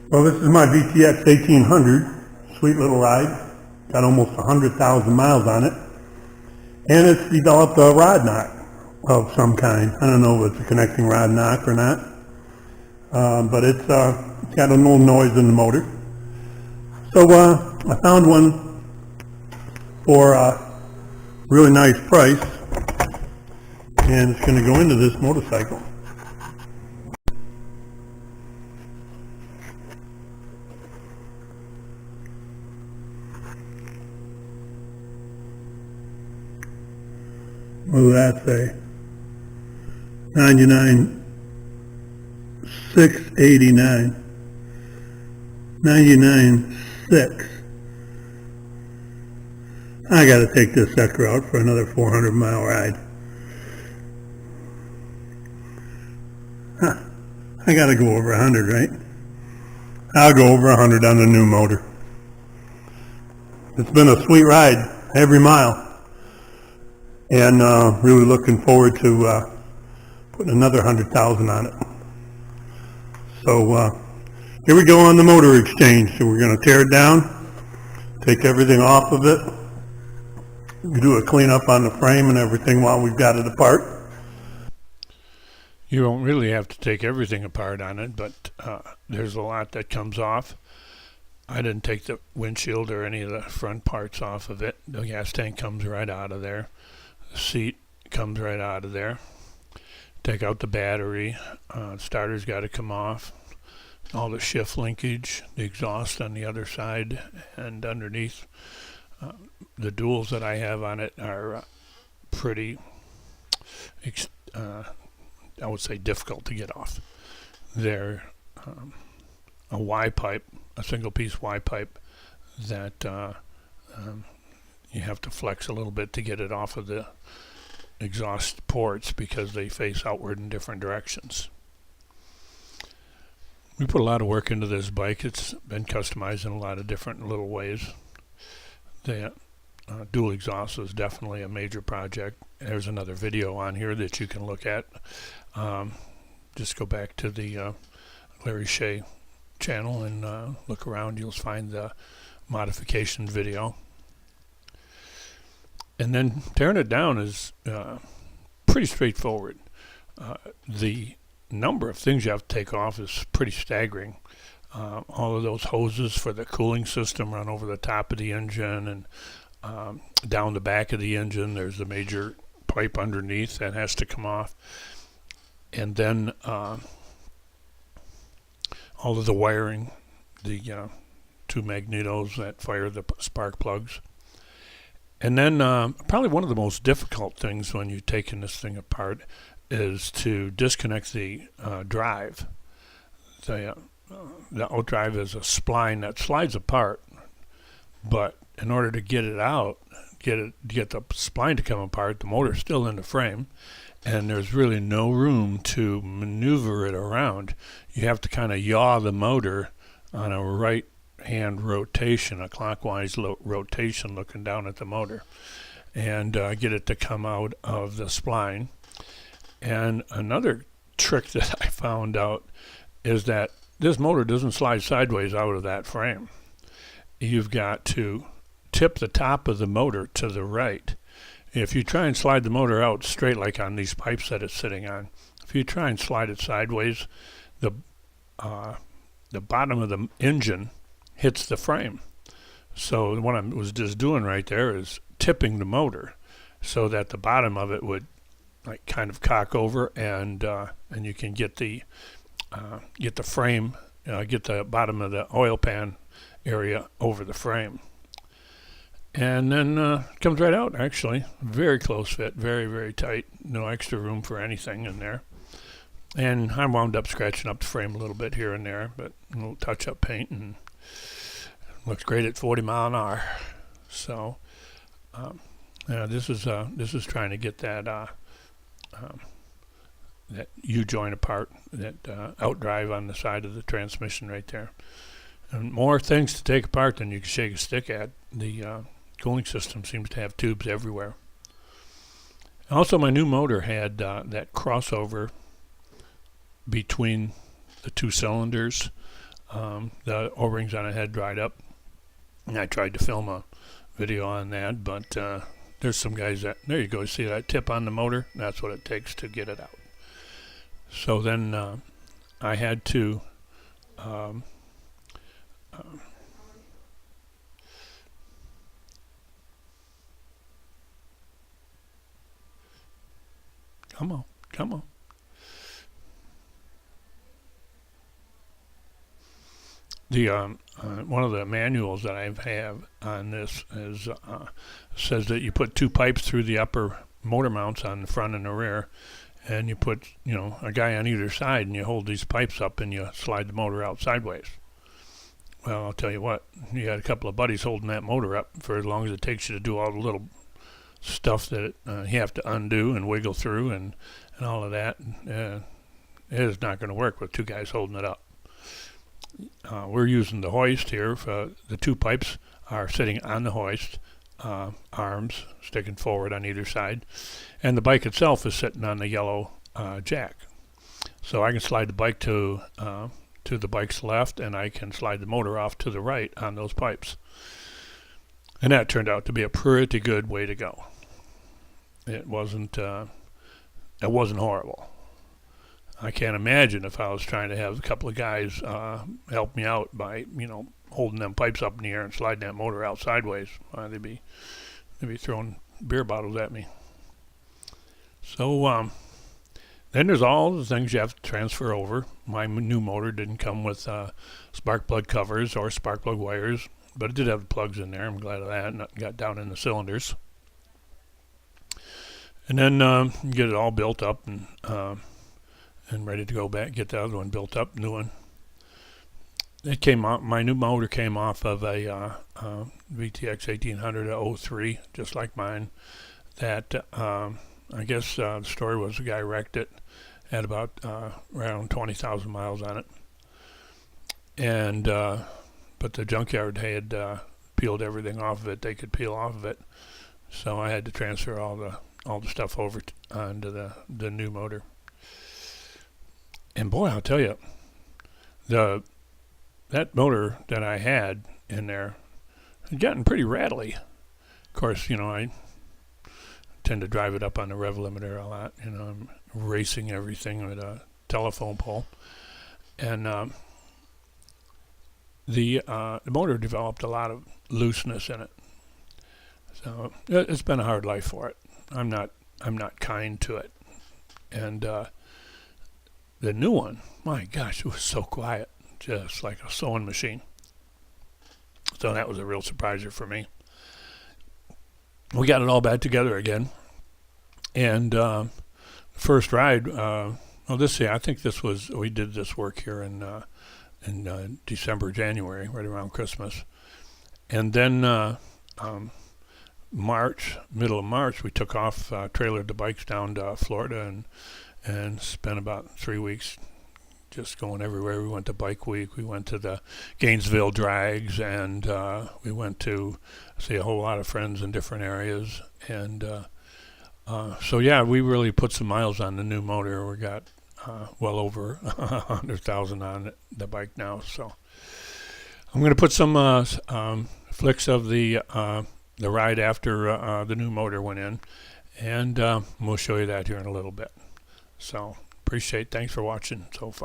Well, this is my VTX1800, sweet little ride. Got almost 100,000 miles on it. And it's developed a rod knock of some kind. I don't know if it's a connecting rod knock or not. But it's got a little noise in the motor. So I found one for a really nice price. And it's going to go into this motorcycle. What does that say? 99,689. 99,6. I got to take this sucker out for another 400-mile ride. I got to go over 100, right? I'll go over 100 on the new motor. It's been a sweet ride every mile. And really looking forward to putting another 100,000 on it. So here we go on the motor exchange. So we're going to tear it down, take everything off of it, do a cleanup on the frame and everything while we've got it apart. You don't really have to take everything apart on it, but there's a lot that comes off. I didn't take the windshield or any of the front parts off of it. The gas tank comes right out of there. The seat comes right out of there. Take out the battery. Starter's got to come off. All the shift linkage, the exhaust on the other side and underneath. The duals that I have on it are pretty, I would say, difficult to get off. They're a Y pipe, a single piece Y pipe that you have to flex a little bit to get it off of the exhaust ports because they face outward in different directions. We put a lot of work into this bike. It's been customized in a lot of different little ways. The dual exhaust was definitely a major project. There's another video on here that you can look at. Just go back to the Larry Shea channel and look around. You'll find the modification video. And then tearing it down is pretty straightforward. The number of things you have to take off is pretty staggering. All of those hoses for the cooling system run over the top of the engine and down the back of the engine. There's a major pipe underneath that has to come off. And then all of the wiring, the two magnetos that fire the spark plugs. And then probably one of the most difficult things when you're taking this thing apart is to disconnect the drive. The out drive is a spline that slides apart, but in order to get it out, get the spline to come apart, the motor's still in the frame, and there's really no room to maneuver it around. You have to kind of yaw the motor on a right hand rotation, a clockwise rotation looking down at the motor, and get it to come out of the spline. And another trick that I found out is that this motor doesn't slide sideways out of that frame. You've got to tip the top of the motor to the right. If you try and slide the motor out straight like on these pipes that it's sitting on, if you try and slide it sideways, the bottom of the engine hits the frame. So what I was just doing right there is tipping the motor so that the bottom of it would like kind of cock over, and you can get the frame, get the bottom of the oil pan area over the frame. And then it comes right out, actually. Very close fit, very, very tight. No extra room for anything in there. And I wound up scratching up the frame a little bit here and there, but a little touch-up paint, and looks great at 40 mile an hour. So this is trying to get that that U-joint apart, that outdrive on the side of the transmission right there. And more things to take apart than you can shake a stick at. The cooling system seems to have tubes everywhere. Also, my new motor had that crossover between the two cylinders The O-rings on it had dried up, and I tried to film a video on that, but there's some guys that, there you go, see that tip on the motor? That's what it takes to get it out. So then I had to come on. The one of the manuals that I have on this is says that you put two pipes through the upper motor mounts on the front and the rear, and you put a guy on either side, and you hold these pipes up and you slide the motor out sideways. Well, I'll tell you what, you got a couple of buddies holding that motor up for as long as it takes you to do all the little stuff that you have to undo and wiggle through and all of that. It is not going to work with two guys holding it up. We're using the hoist here. The two pipes are sitting on the hoist, arms sticking forward on either side, and the bike itself is sitting on the yellow jack. So I can slide the bike to the bike's left, and I can slide the motor off to the right on those pipes. And that turned out to be a pretty good way to go. It wasn't horrible. I can't imagine if I was trying to have a couple of guys help me out by, holding them pipes up in the air and sliding that motor out sideways. They'd be throwing beer bottles at me. So then there's all the things you have to transfer over. My new motor didn't come with spark plug covers or spark plug wires, but it did have the plugs in there. I'm glad of that. Nothing got down in the cylinders. And then get it all built up and ready to go back, get the other one built up, new one. It came off, my new motor came off of a VTX1800 03, just like mine. That, I guess the story was the guy wrecked it, had about around 20,000 miles on it. And, but the junkyard had peeled everything off of it they could peel off of it. So I had to transfer all the stuff over onto the new motor. And boy, I'll tell you, that motor that I had in there had gotten pretty rattly. Of course, I tend to drive it up on the rev limiter a lot. I'm racing everything with a telephone pole. And the motor developed a lot of looseness in it. So it's been a hard life for it. I'm not kind to it. And the new one, my gosh, it was so quiet, just like a sewing machine. So that was a real surpriser for me. We got it all back together again. And first ride, I think we did this work here in December, January, right around Christmas. And then middle of March, we took off, trailered the bikes down to Florida and spent about 3 weeks just going everywhere. We went to Bike Week, we went to the Gainesville drags, and we went to see a whole lot of friends in different areas. And so yeah, we really put some miles on the new motor. We got well over 100,000 on the bike now. So I'm going to put some flicks of the ride after the new motor went in, and we'll show you that here in a little bit. So thanks for watching so far.